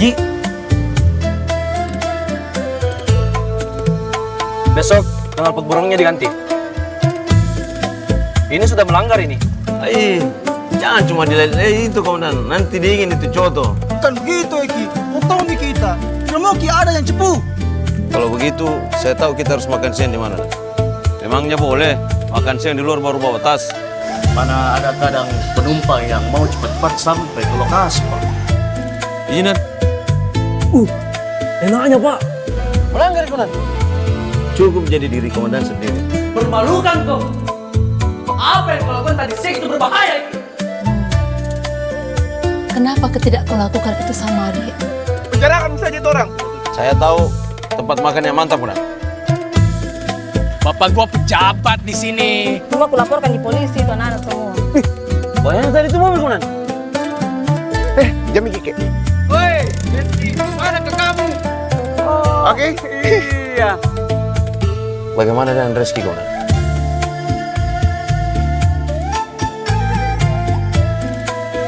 Ki, besok knalpot burungnya diganti. Ini sudah melanggar ini. Jangan cuma dilihat itu komandan, nanti dingin itu coto. Bukan begitu, Eki. Untung di kita. Tidak mau Ki ada yang cepu. Kalau begitu, saya tahu kita harus makan siang di mana. Memangnya boleh makan siang di luar baru bawa tas? Mana ada kadang penumpang yang mau cepat-cepat sampai ke lokasi, Pak. Izinan. Enaknya Pak. Melanggar komandan. Cukup jadi diri komandan sendiri. Permalukan kau. Apa yang kau lakukan tadi siang itu berbahaya. Kenapa tidak kau lakukan itu sama Ari? Penjarakan saja itu orang. Saya tahu tempat makan yang mantap komandan. Bapak gua pejabat di sini. Cuma aku laporkan di polisi itu anak-anak semua. Banyak tadi itu mobil komandan. Jam Kike. Woi, Rizky, mana ke kamu? Oke. Iya. Bagaimana dengan Rizky komandan?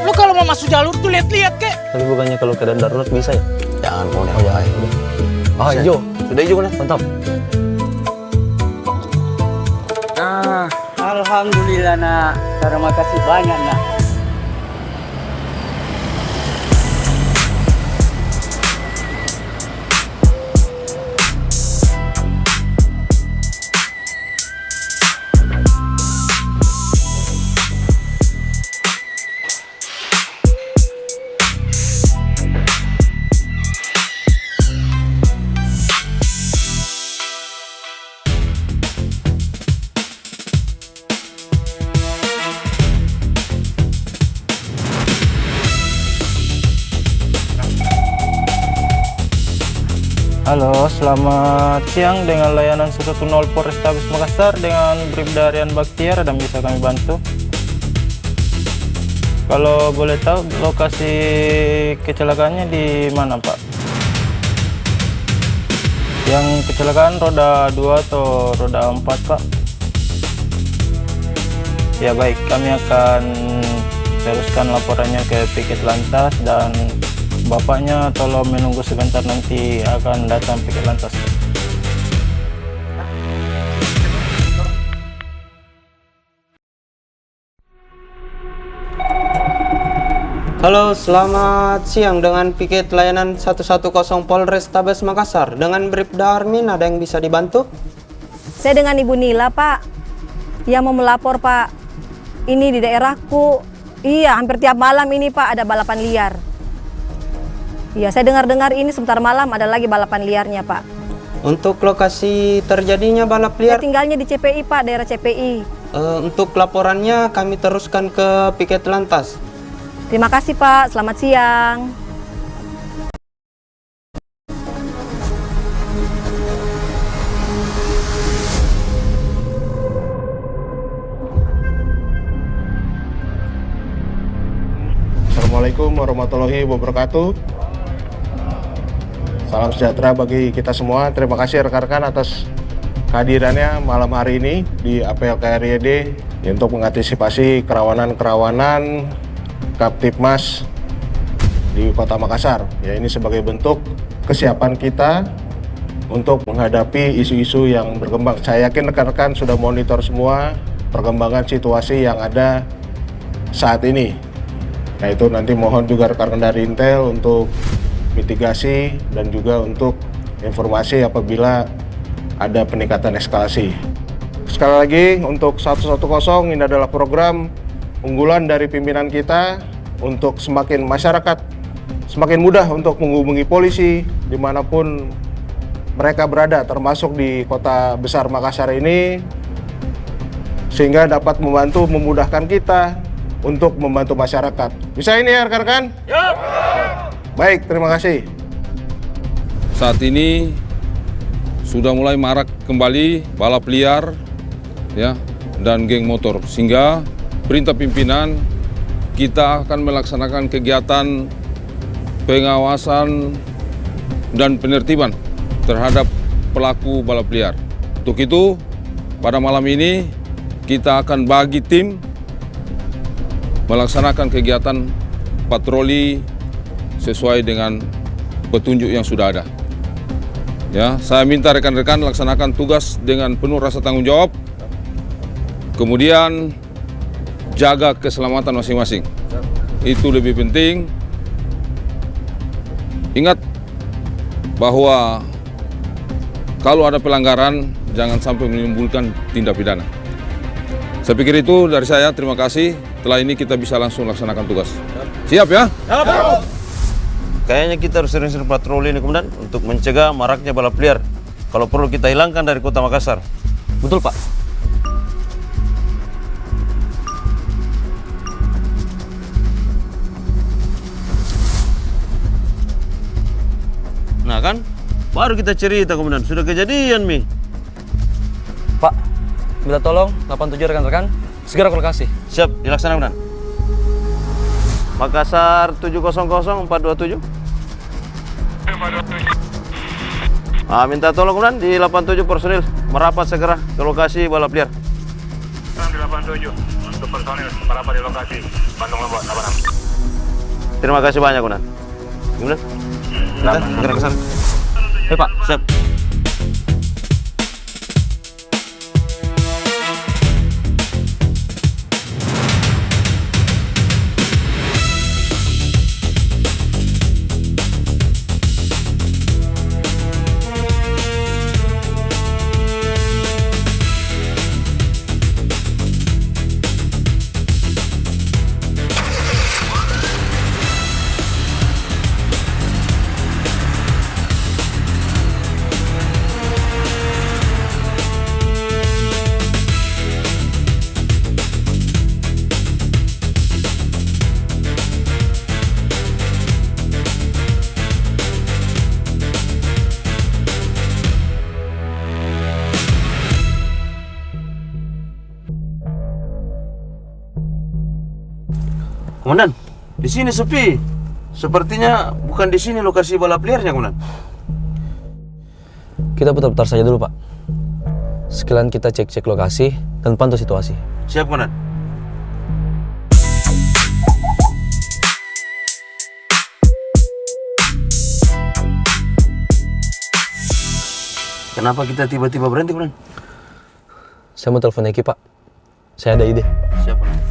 Lu kalau mau masuk jalur tuh lihat-lihat kek. Tapi bukannya kalau keadaan darurat bisa ya? Jangan komandan. Oh ya, udah. Ah, hijau. Sudah hijau komandan. Mantap. Nah, alhamdulillah nak. Terima kasih banyak nak. Halo, selamat siang dengan layanan 110 Polrestabes Makassar dengan Bribda Rian Baktiar, dan bisa kami bantu? Kalau boleh tahu lokasi kecelakaannya di mana, Pak? Yang kecelakaan roda 2 atau roda 4, Pak? Ya baik, kami akan teruskan laporannya ke Piket Lantas dan Bapaknya tolong menunggu sebentar, nanti akan datang Piket Lantas. Halo, selamat siang dengan Piket layanan 110 Polrestabes Makassar. Dengan Bribda Armin, ada yang bisa dibantu? Saya dengan Ibu Nila, Pak. Yang mau melapor, Pak. Ini di daerahku. Iya, hampir tiap malam ini, Pak, ada balapan liar. Iya, saya dengar-dengar ini sebentar malam ada lagi balapan liarnya, Pak. Untuk lokasi terjadinya balap liar? Saya tinggalnya di CPI, Pak, daerah CPI. Untuk laporannya kami teruskan ke Piket Lantas. Terima kasih, Pak. Selamat siang. Assalamualaikum warahmatullahi wabarakatuh. Salam sejahtera bagi kita semua. Terima kasih rekan-rekan atas kehadirannya malam hari ini di APLKRYD untuk mengantisipasi kerawanan-kerawanan Kaptipmas di Kota Makassar. Ya, ini sebagai bentuk kesiapan kita untuk menghadapi isu-isu yang berkembang. Saya yakin rekan-rekan sudah monitor semua perkembangan situasi yang ada saat ini. Nah itu nanti mohon juga rekan-rekan dari Intel untuk mitigasi dan juga untuk informasi apabila ada peningkatan eskalasi. Sekali lagi untuk 110 ini adalah program unggulan dari pimpinan kita untuk semakin masyarakat semakin mudah untuk menghubungi polisi dimanapun mereka berada, termasuk di kota besar Makassar ini, sehingga dapat membantu memudahkan kita untuk membantu masyarakat. Bisa ini ya rekan-rekan? Ya. Baik, terima kasih. Saat ini sudah mulai marak kembali balap liar ya dan geng motor, sehingga perintah pimpinan kita akan melaksanakan kegiatan pengawasan dan penertiban terhadap pelaku balap liar. Untuk itu, pada malam ini kita akan bagi tim melaksanakan kegiatan patroli sesuai dengan petunjuk yang sudah ada. Ya, saya minta rekan-rekan laksanakan tugas dengan penuh rasa tanggung jawab. Kemudian jaga keselamatan masing-masing. Itu lebih penting. Ingat bahwa kalau ada pelanggaran jangan sampai menimbulkan tindak pidana. Saya pikir itu dari saya. Terima kasih. Setelah ini kita bisa langsung laksanakan tugas. Siap ya? Kayaknya kita harus sering-sering patroli ini komandan untuk mencegah maraknya balap liar. Kalau perlu kita hilangkan dari kota Makassar. Betul, Pak. Nah kan, baru kita cerita komandan, sudah kejadian Mi. Pak, minta tolong 87 rekan-rekan segera ke lokasi. Siap, dilaksanakan komandan. Makassar 700 427. Minta tolong komandan di 87 personil merapat segera ke lokasi balap liar. Di 87 untuk personil merapat di lokasi Bandung Lombok 86. Terima kasih banyak komandan. Gimana? Kita segera ke sana. Pak. Siap. Komandan, di sini sepi. Sepertinya bukan di sini lokasi balap liarnya, komandan. Kita putar-putar saja dulu, Pak. Sekalian kita cek-cek lokasi dan pantau situasi. Siap, komandan. Kenapa kita tiba-tiba berhenti, komandan? Saya mau telepon Eki, Pak. Saya ada ide. Siap, komandan.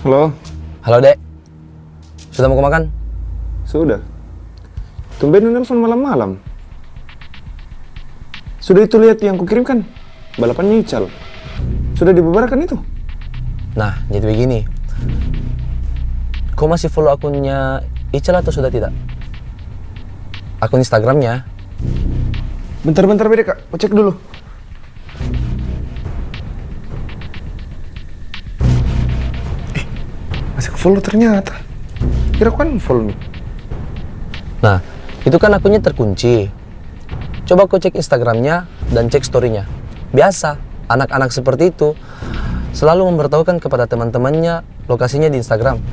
Halo. Halo, Dek. Sudah mau makan? Sudah. Tumben nelfon malam-malam. Sudah itu lihat yang kukirimkan? Balapannya Ical. Sudah dibubarkan itu? Nah, jadi begini. Kau masih follow akunnya Ical atau sudah tidak? akun Instagramnya. Bentar Bede Kak, aku cek dulu. Masih follow ternyata. Kira aku kan follow nih. Nah, itu kan akunnya terkunci. Coba kau cek Instagramnya dan cek story-nya. Biasa, anak-anak seperti itu selalu memberitahukan kepada teman-temannya lokasinya di Instagram.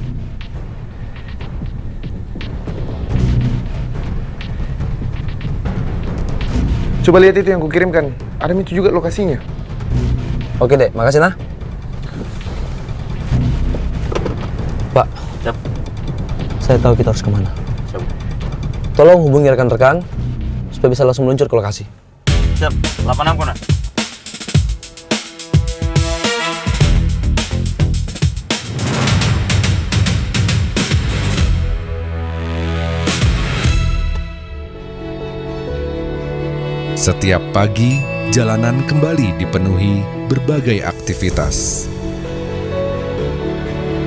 Coba lihat itu yang kukirimkan. Ada itu juga lokasinya. Oke deh, makasih nah. Pak, Siap. saya tahu kita harus kemana. Siap. Tolong hubungi rekan-rekan supaya bisa langsung meluncur ke lokasi. Siap, 86 Konan. Setiap pagi, jalanan kembali dipenuhi berbagai aktivitas.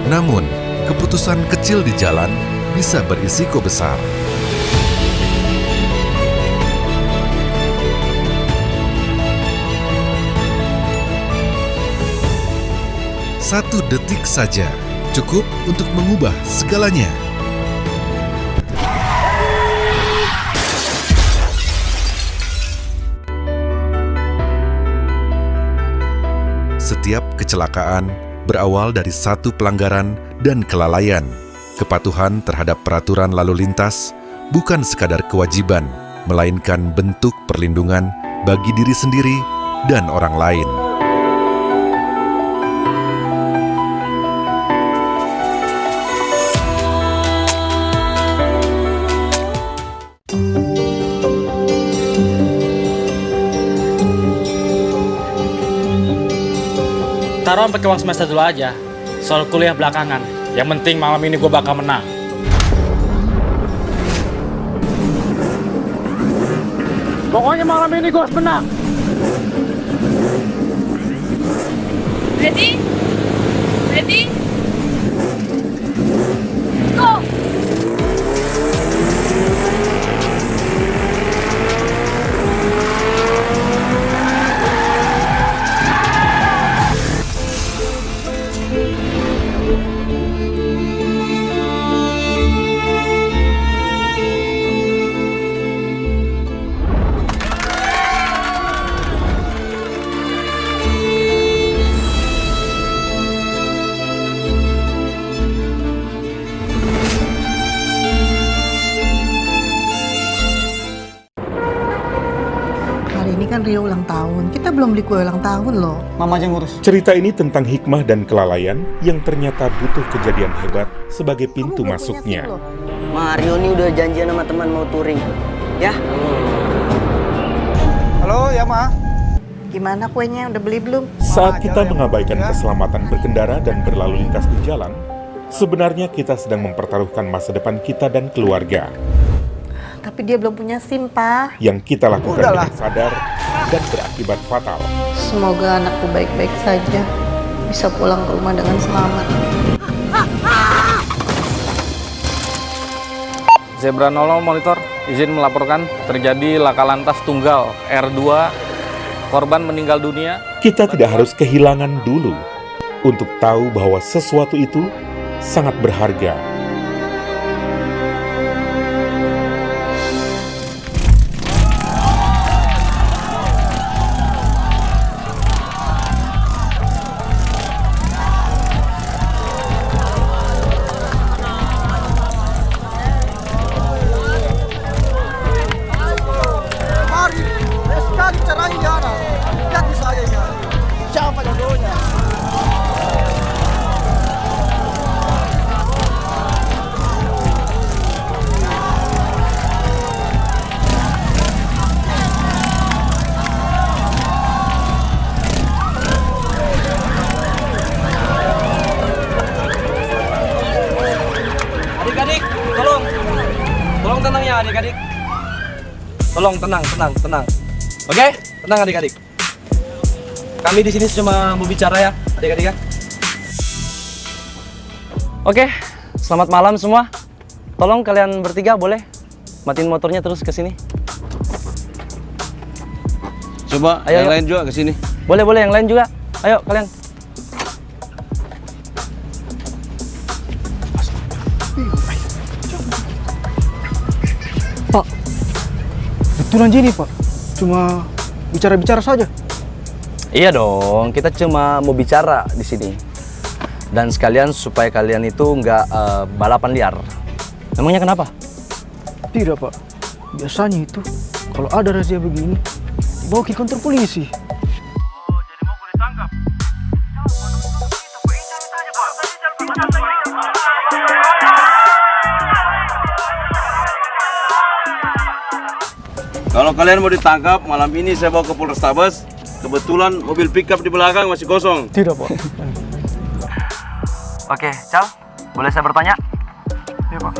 Namun, keputusan kecil di jalan bisa berisiko besar. Satu detik saja cukup untuk mengubah segalanya. Setiap kecelakaan berawal dari satu pelanggaran dan kelalaian. Kepatuhan terhadap peraturan lalu lintas bukan sekadar kewajiban, melainkan bentuk perlindungan bagi diri sendiri dan orang lain. Taruh pakai uang semester dulu aja. Soal kuliah belakangan. Yang penting malam ini gue bakal menang. Pokoknya malam ini gue harus menang. Ready? Ready? Go! Rio ulang tahun. Kita belum beli kue ulang tahun loh. Mama aja ngurus. Cerita ini tentang hikmah dan kelalaian yang ternyata butuh kejadian hebat sebagai pintu masuknya. Mario ini udah janjian sama teman mau touring. Ya? Halo, ya Ma. Gimana kuenya? Udah beli belum? Saat kita mengabaikan keselamatan berkendara dan berlalu lintas di jalan, sebenarnya kita sedang mempertaruhkan masa depan kita dan keluarga. Tapi dia belum punya SIM, Pak. Yang kita lakukan dengan sadar dan berakibat fatal. Semoga anakku baik-baik saja. Bisa pulang ke rumah dengan selamat. Zebra 00 monitor, izin melaporkan terjadi laka lantas tunggal R2, korban meninggal dunia. Kita tidak harus kehilangan dulu untuk tahu bahwa sesuatu itu sangat berharga. Adik-adik, tolong tenang ya adik-adik. Tolong tenang. Oke? Tenang adik-adik. Kami di sini cuma mau bicara ya, adik-adik ya. Oke, selamat malam semua. Tolong kalian bertiga boleh matiin motornya terus ke sini. Coba Ayo, yang ayo. lain juga ke sini. Boleh, yang lain juga. Ayo kalian. Pak, betulan gini Pak, cuma bicara-bicara saja. Iya dong, kita cuma mau bicara di sini. Dan sekalian supaya kalian itu nggak balapan liar. Emangnya kenapa? Tidak Pak, biasanya itu kalau ada razia begini dibawa ke kantor polisi. Kalau kalian mau ditangkap, malam ini saya bawa ke Polrestabes. Kebetulan mobil pickup di belakang masih kosong. Tidak Pak. Oke, Cal, boleh saya bertanya? Iya Pak.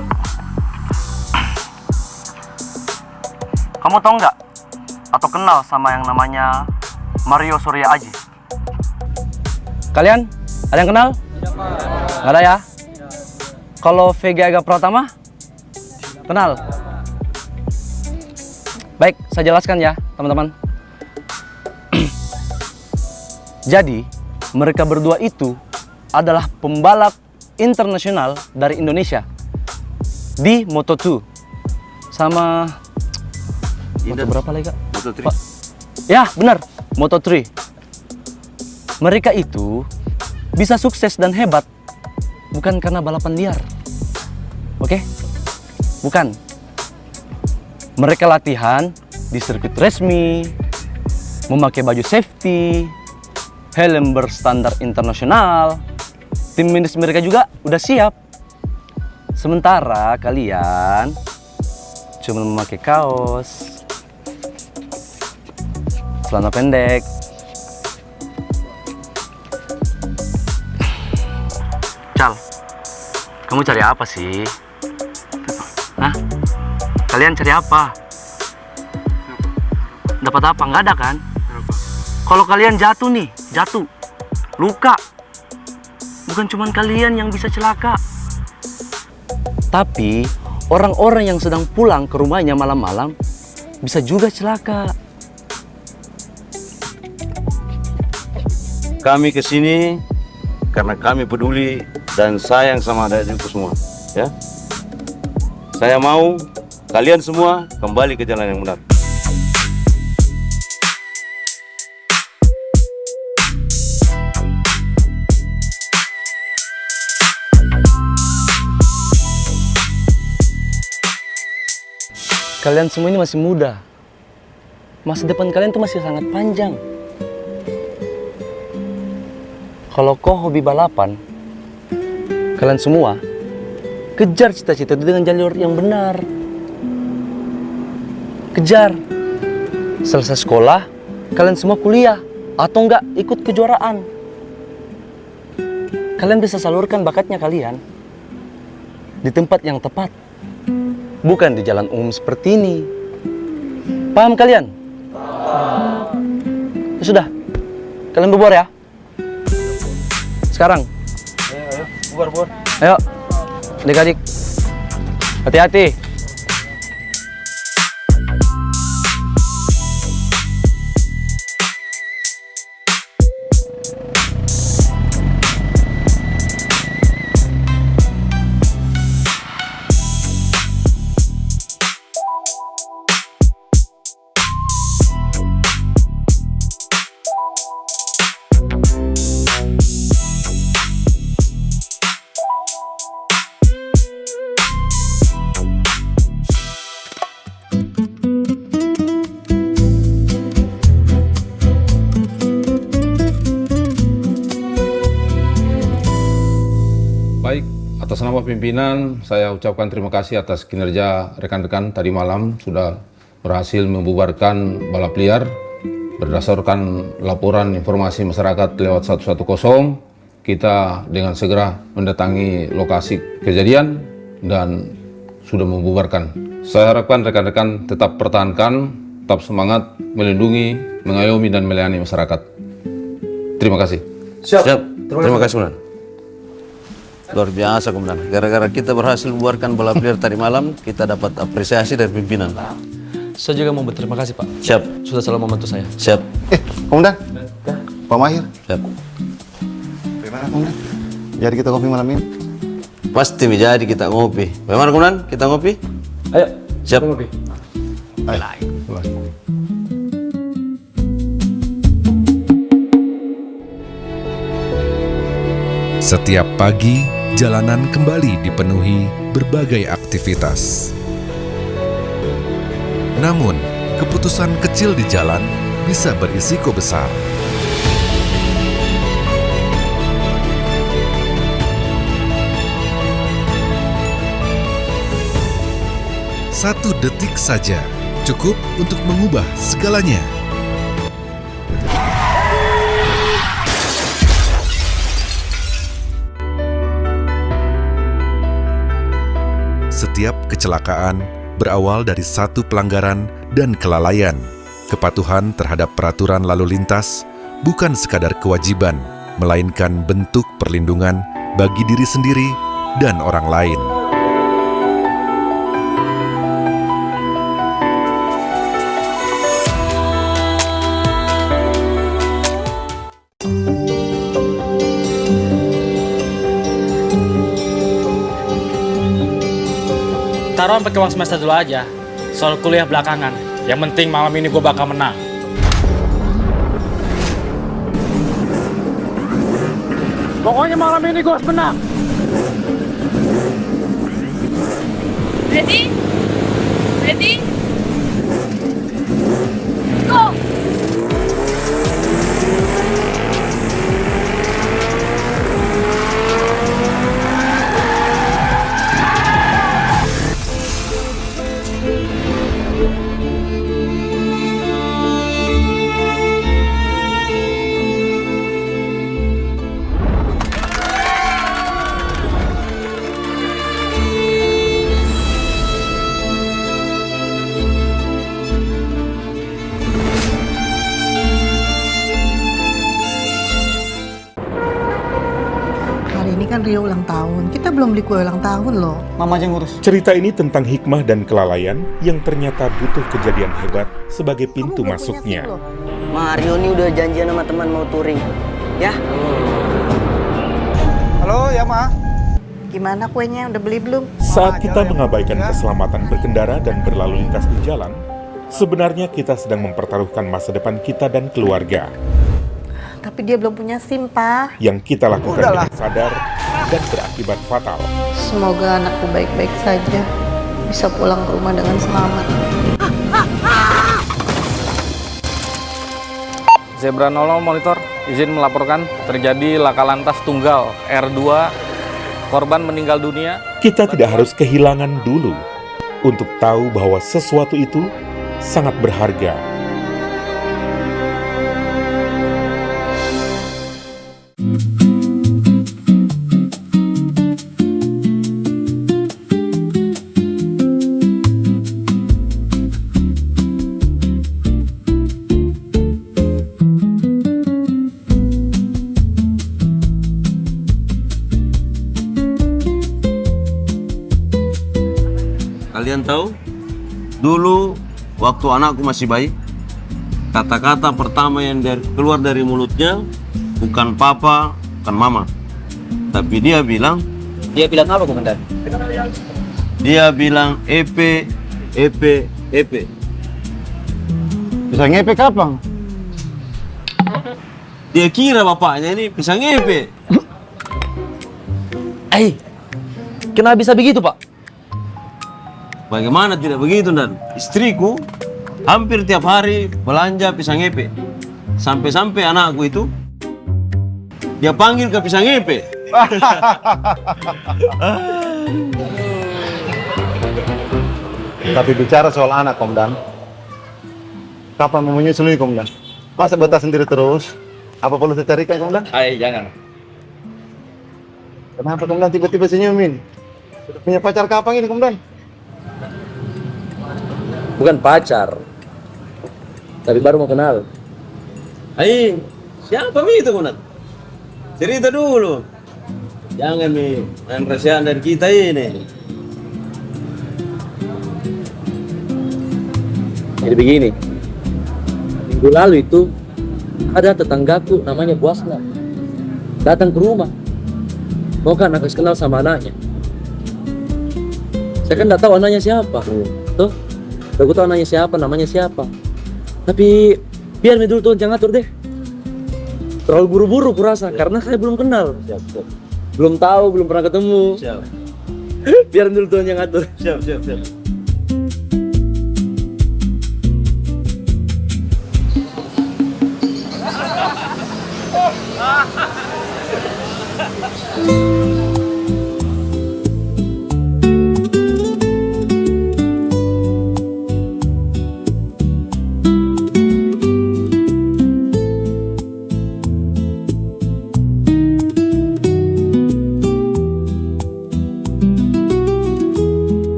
Kamu tahu nggak atau kenal sama yang namanya Mario Surya Aji? Kalian ada yang kenal? Nggak ada ya? Kalau Vega Aga Pratama? Kenal? Baik, saya jelaskan ya, teman-teman. Jadi, mereka berdua itu adalah pembalap internasional dari Indonesia di Moto2 sama Moto berapa lagi, Kak? Moto3. Ya, benar, Moto3. Mereka itu bisa sukses dan hebat bukan karena balapan liar. Oke? Bukan. Mereka latihan di sirkuit resmi, memakai baju safety, helm berstandar internasional. Tim medis mereka juga udah siap. Sementara kalian cuma memakai kaos, celana pendek. Cal, kamu cari apa sih? Hah? Kalian cari apa? Dapat apa? Nggak ada kan? Kalau kalian jatuh nih, luka. Bukan cuma kalian yang bisa celaka. Tapi orang-orang yang sedang pulang ke rumahnya malam-malam bisa juga celaka. Kami kesini karena kami peduli dan sayang sama adik-adikku semua. Ya, saya mau kalian semua kembali ke jalan yang benar. Kalian semua ini masih muda. Masa depan kalian tuh masih sangat panjang. Kalau kau hobi balapan, kalian semua kejar cita-cita itu dengan jalur yang benar. Kejar. Selesai sekolah, kalian semua kuliah atau enggak ikut kejuaraan. Kalian bisa salurkan bakatnya kalian di tempat yang tepat. Bukan di jalan umum seperti ini. Paham kalian? Ya sudah, kalian bubar ya. Sekarang. Ayo, bubar. Ayo, adik-adik. Hati-hati. Baik, atas nama pimpinan, saya ucapkan terima kasih atas kinerja rekan-rekan tadi malam sudah berhasil membubarkan balap liar. Berdasarkan laporan informasi masyarakat lewat 110, kita dengan segera mendatangi lokasi kejadian dan sudah membubarkan. Saya harapkan rekan-rekan tetap pertahankan, tetap semangat, melindungi, mengayomi dan melayani masyarakat. Terima kasih. Siap. Terima kasih, Unan. Luar biasa, Komandan. Gara-gara kita berhasil membuarkan balap liar tadi malam, kita dapat apresiasi dari pimpinan. Saya juga mau berterima kasih, Pak. Siap. Sudah selalu membantu saya. Siap. Komandan. Pak Mahir. Siap. Bagaimana, Komandan? Jadi kita kopi malam ini? Pasti menjadi kita ngopi. Bagaimana, Komandan? Kita ngopi? Ayo. Siap. Ngopi. Ayo. Setiap pagi, jalanan kembali dipenuhi berbagai aktivitas. Namun, keputusan kecil di jalan bisa berisiko besar. Satu detik saja cukup untuk mengubah segalanya. Setiap kecelakaan berawal dari satu pelanggaran dan kelalaian. Kepatuhan terhadap peraturan lalu lintas bukan sekadar kewajiban, melainkan bentuk perlindungan bagi diri sendiri dan orang lain. Taruhan pakai uang semester dulu aja. Soal kuliah belakangan. Yang penting malam ini gue bakal menang. Pokoknya malam ini gue harus menang. Ready? Ready? Go! Kan Rio ulang tahun, kita belum beli kue ulang tahun loh. Mama aja ngurus. Cerita ini tentang hikmah dan kelalaian yang ternyata butuh kejadian hebat sebagai pintu masuknya. Mario ini udah janjian sama teman mau touring. Ya? Halo, ya Ma. Gimana kuenya, udah beli belum? Saat kita mengabaikan keselamatan berkendara dan berlalu lintas di jalan, sebenarnya kita sedang mempertaruhkan masa depan kita dan keluarga. Tapi dia belum punya SIM, Pak. Yang kita lakukan dengan sadar dan berakibat fatal. Semoga anakku baik-baik saja. Bisa pulang ke rumah dengan selamat. Zebra 00 monitor, izin melaporkan terjadi laka lantas tunggal R2, korban meninggal dunia. Kita tidak harus kehilangan dulu untuk tahu bahwa sesuatu itu sangat berharga. Kalian tahu, dulu waktu anakku masih bayi, kata-kata pertama yang keluar dari mulutnya bukan papa, bukan mama. Tapi dia bilang... Dia bilang apa, Komandan? Dia bilang EP. Bisa ngepe kapan? Dia kira bapaknya ini bisa ngepe. Kenapa bisa begitu, Pak? Bagaimana tidak begitu, Dan? Istriku hampir tiap hari belanja pisang epe. Sampai-sampai anakku itu dia panggil ke pisang epe. Tapi bicara soal anak, Komandan. Kapan mau menyusui, Komandan? Masa betah sendiri terus? Apa perlu saya carikan, Komandan? Jangan. Kenapa, Komandan, tiba-tiba senyumin? Sudah punya pacar kapan ini, Komandan? Bukan pacar. Tapi baru mau kenal. Siapa itu, Komandan? Cerita dulu. Jangan main rahasiaan dari kita ini. Jadi begini, minggu lalu itu ada tetanggaku namanya Bu Asna datang ke rumah. Mau kan aku kenal sama anaknya. Saya kan nggak tahu anaknya siapa. Tuh, aku tahu anaknya siapa, namanya siapa. Tapi biar dulu tuh jangan atur deh. Terlalu buru-buru kurasa karena saya belum kenal. Belum tahu, belum pernah ketemu. Biar dulu tuh yang ngatur. Siap.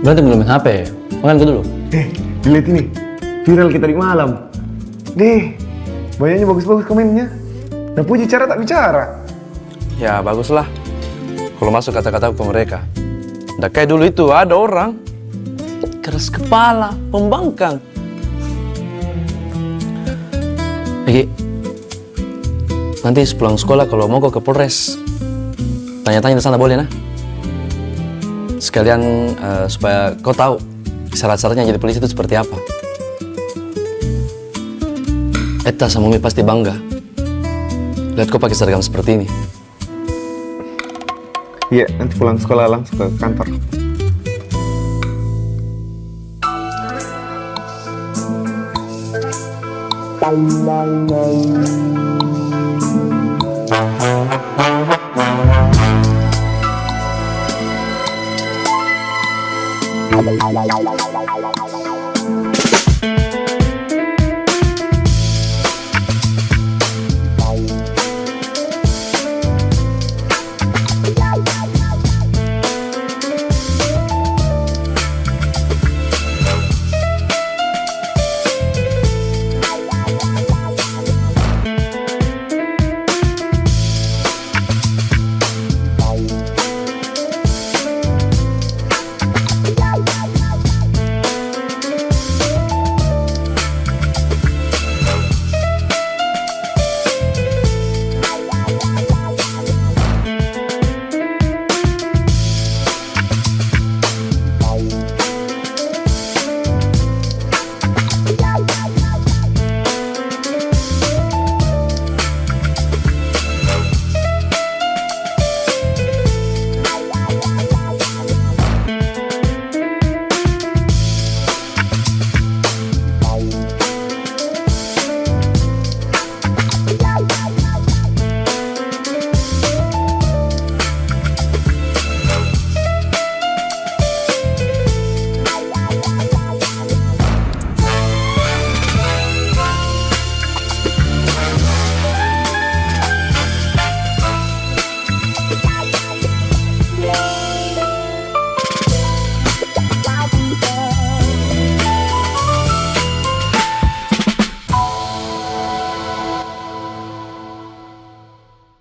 Berarti belum main HP, makan ke dulu. Dilihat ini, viral kita di malam. Bayarnya bagus-bagus komennya. Dan puji cara tak bicara. Ya baguslah. Kalau masuk kata-kata ke mereka. Nggak kayak dulu itu ada orang keras kepala, pembangkang. Egi, nanti sepulang sekolah kalau mau ke Polres, tanya-tanya di sana boleh nah? Sekalian supaya kau tahu syarat-syaratnya jadi polisi itu seperti apa. Eta sama Umi pasti bangga lihat kau pakai seragam seperti ini. Iya, nanti pulang sekolah langsung ke kantor.